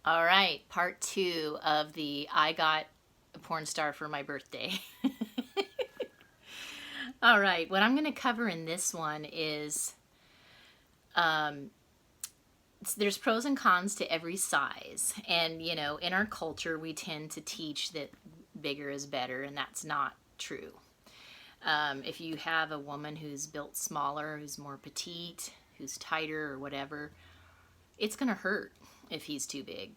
All right, part 2 of the I got a porn star for my birthday. All right, what I'm going to cover in this one is um, there's pros and cons to every size. And, in our culture, we tend to teach that bigger is better, and that's not true. If you have a woman who's built smaller, who's more petite, who's tighter, or whatever, it's going to hurt if he's too big.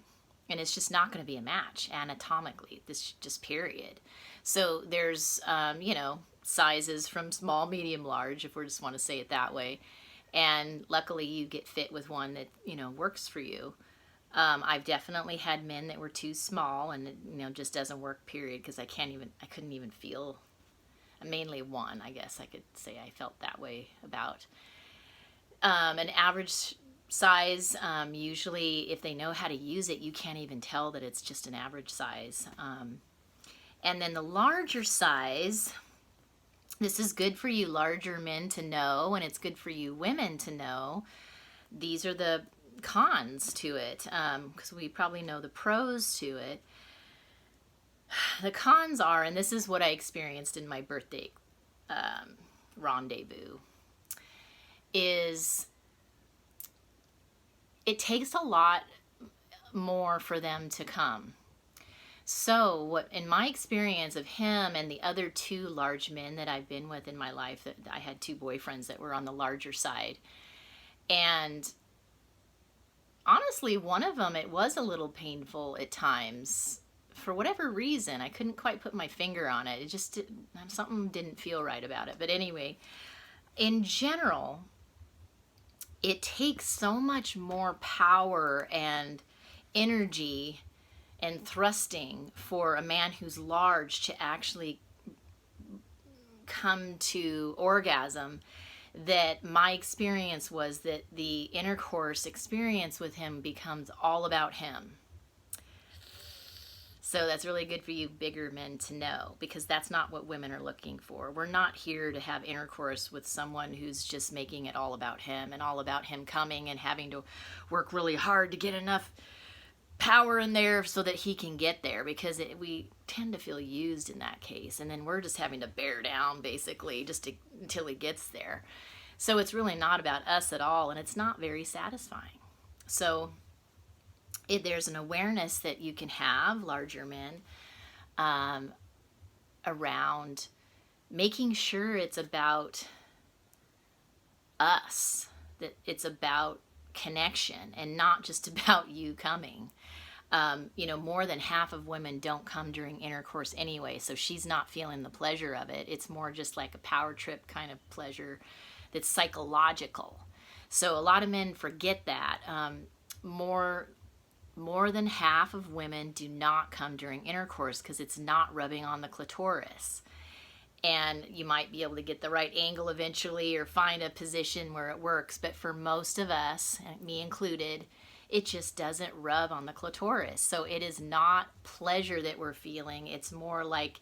And it's just not going to be a match anatomically, this just period. So there's, sizes from small, medium, large, if we just want to say it that way. And luckily you get fit with one that, works for you. I've definitely had men that were too small and it, just doesn't work, period, because I couldn't even feel, mainly one, I guess I could say I felt that way about. An average size, usually if they know how to use it, you can't even tell that it's just an average size. And then the larger size, this is good for you larger men to know, and it's good for you women to know. These are the cons to it, because we probably know the pros to it. The cons are, and this is what I experienced in my birthday rendezvous, is it takes a lot more for them to come. So what, in my experience of him and the other 2 large men that I've been with in my life, that I had 2 boyfriends that were on the larger side. And honestly, one of them, it was a little painful at times. For whatever reason, I couldn't quite put my finger on it. It just, something didn't feel right about it. But anyway, in general, it takes so much more power and energy and thrusting for a man who's large to actually come to orgasm, that my experience was that the intercourse experience with him becomes all about him. So that's really good for you bigger men to know, because that's not what women are looking for. We're not here to have intercourse with someone who's just making it all about him and all about him coming and having to work really hard to get enough power in there so that he can get there, because we tend to feel used in that case, and then we're just having to bear down basically until he gets there. So it's really not about us at all, and it's not very satisfying. So there's an awareness that you can have, larger men, around making sure it's about us, that it's about connection and not just about you coming. More than half of women don't come during intercourse anyway, so she's not feeling the pleasure of it. It's more just like a power trip kind of pleasure that's psychological. So a lot of men forget that. More than half of women do not come during intercourse because it's not rubbing on the clitoris. And you might be able to get the right angle eventually or find a position where it works, but for most of us, me included, it just doesn't rub on the clitoris. So it is not pleasure that we're feeling. It's more like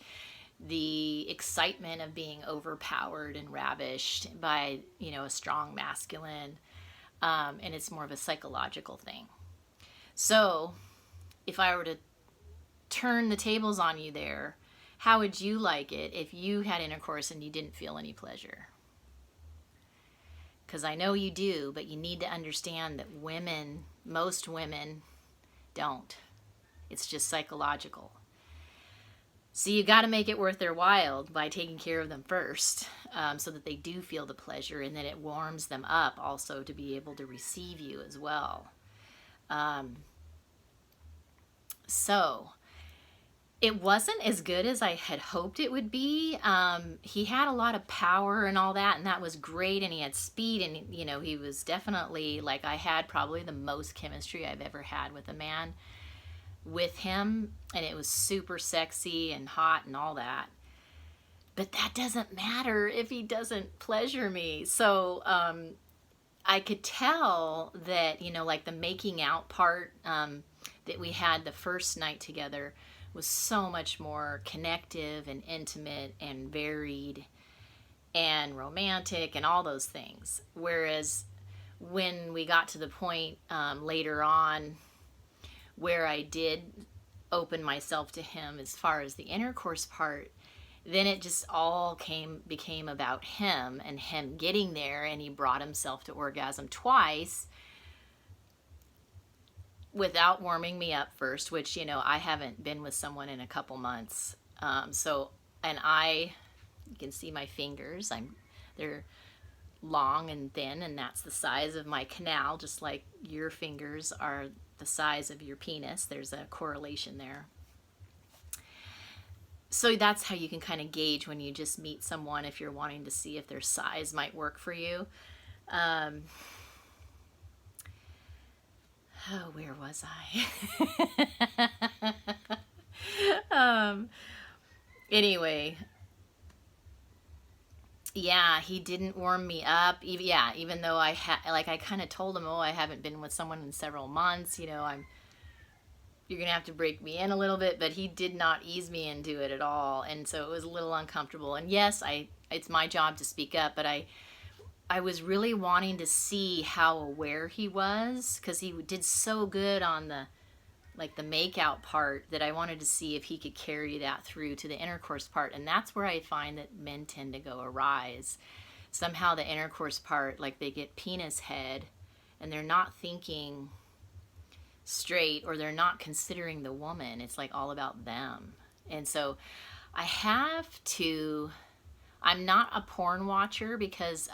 the excitement of being overpowered and ravished by, a strong masculine. And it's more of a psychological thing. So if I were to turn the tables on you there, how would you like it if you had intercourse and you didn't feel any pleasure? Because I know you do, but you need to understand that most women don't. It's just psychological. So you got to make it worth their while by taking care of them first, so that they do feel the pleasure, and then it warms them up also to be able to receive you as well. So it wasn't as good as I had hoped it would be. He had a lot of power and all that, and that was great, and he had speed, and he was definitely, like, I had probably the most chemistry I've ever had with a man with him, and it was super sexy and hot and all that. But that doesn't matter if he doesn't pleasure me. So I could tell that, like the making out part that we had the first night together was so much more connective and intimate and varied and romantic and all those things. Whereas when we got to the point later on where I did open myself to him as far as the intercourse part, then it just all became about him and him getting there, and he brought himself to orgasm twice without warming me up first, which, you know, I haven't been with someone in a couple months. You can see my fingers. They're long and thin, and that's the size of my canal, just like your fingers are the size of your penis. There's a correlation there. So that's how you can kind of gauge when you just meet someone, if you're wanting to see if their size might work for you. Where was I? Anyway, yeah, he didn't warm me up. Even though I kind of told him, oh, I haven't been with someone in several months, you know, you're going to have to break me in a little bit, but he did not ease me into it at all. And so it was a little uncomfortable. And yes, it's my job to speak up, but I was really wanting to see how aware he was, because he did so good on the makeout part, that I wanted to see if he could carry that through to the intercourse part. And that's where I find that men tend to go awry. Somehow the intercourse part, like they get penis head and they're not thinking straight, or they're not considering the woman. It's like all about them. And so I'm not a porn watcher, because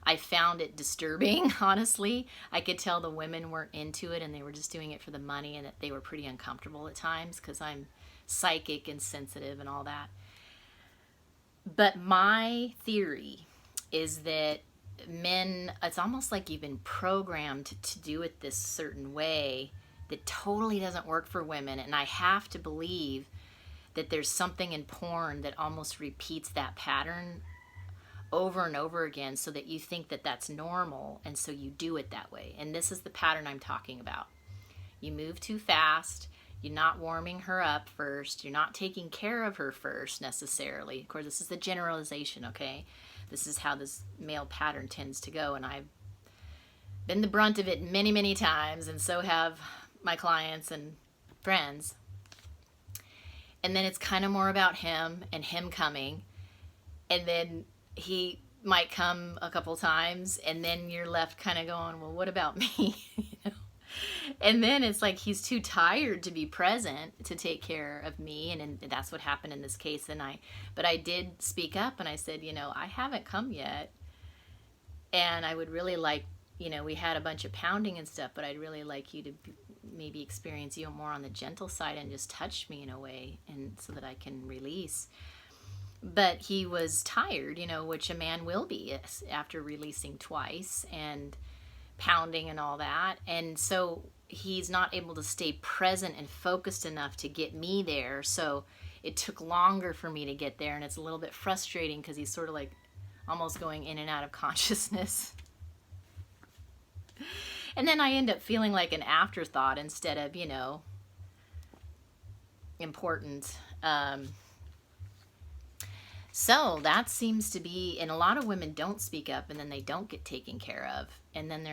I found it disturbing, honestly. I could tell the women weren't into it, and they were just doing it for the money, and that they were pretty uncomfortable at times, because I'm psychic and sensitive and all that. But my theory is that men, it's almost like you've been programmed to do it this certain way that totally doesn't work for women. And I have to believe that there's something in porn that almost repeats that pattern over and over again, so that you think that that's normal, and so you do it that way. And this is the pattern I'm talking about. You move too fast, you're not warming her up first, you're not taking care of her first necessarily. Of course, this is the generalization, okay? This is how this male pattern tends to go, and I've been the brunt of it many, many times, and so have my clients and friends. And then it's kind of more about him and him coming, and then he might come a couple times, and then you're left kind of going, well, what about me? You know? And then it's like he's too tired to be present to take care of me, and that's what happened in this case. But I did speak up, and I said, you know, I haven't come yet, and I would really like, you know, we had a bunch of pounding and stuff, but I'd really like you to maybe experience you more on the gentle side and just touch me in a way, and so that I can release. But he was tired, you know, which a man will be after releasing twice and pounding and all that. And so he's not able to stay present and focused enough to get me there. So it took longer for me to get there. And it's a little bit frustrating, because he's sort of like almost going in and out of consciousness. And then I end up feeling like an afterthought instead of, you know, important. So that seems to be, and a lot of women don't speak up, and then they don't get taken care of, and then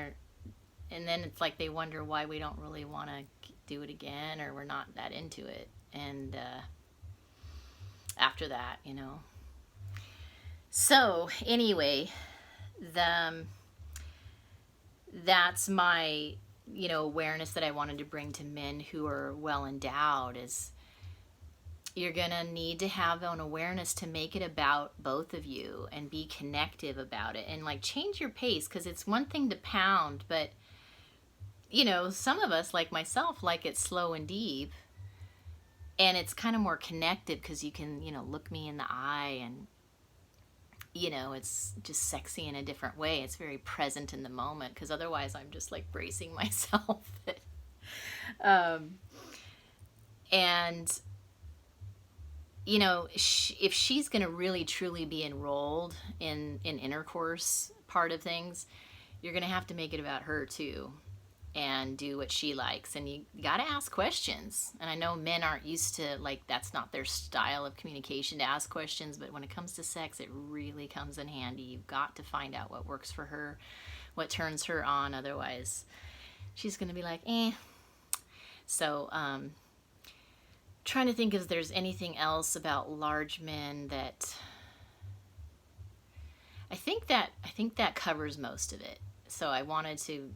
it's like they wonder why we don't really want to do it again, or we're not that into it. And after that, you know. So anyway, that's my, you know, awareness that I wanted to bring to men who are well endowed, is you're going to need to have an awareness to make it about both of you and be connective about it, and like change your pace, because it's one thing to pound, but you know, some of us, like myself, like it slow and deep, and it's kind of more connected, because you can, you know, look me in the eye, and you know, it's just sexy in a different way. It's very present in the moment, because otherwise I'm just like bracing myself. And you know, if she's going to really truly be enrolled in intercourse part of things, you're going to have to make it about her too, and do what she likes. And you got to ask questions. And I know men aren't used to, like, that's not their style of communication, to ask questions, but when it comes to sex, it really comes in handy. You've got to find out what works for her, what turns her on. Otherwise, she's going to be like, So, trying to think if there's anything else about large men that I think that covers most of it. So I wanted to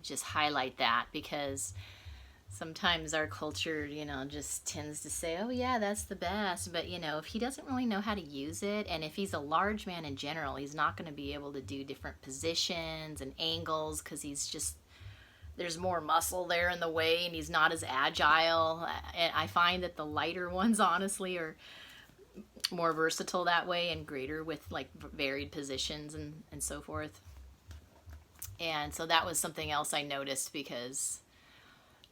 just highlight that, because sometimes our culture, just tends to say, oh yeah, that's the best. But, if he doesn't really know how to use it, and if he's a large man in general, he's not going to be able to do different positions and angles, because there's more muscle there in the way, and he's not as agile. And I find that the lighter ones, honestly, are more versatile that way, and greater with like varied positions and so forth. And so that was something else I noticed, because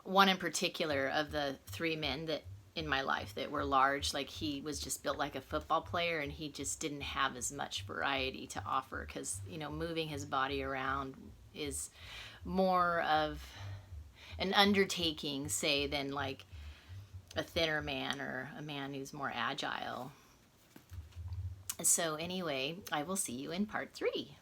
one in particular of the three men that in my life that were large, like he was just built like a football player, and he just didn't have as much variety to offer, because moving his body around is more of an undertaking, say, than like a thinner man or a man who's more agile. So anyway, I will see you in part 3.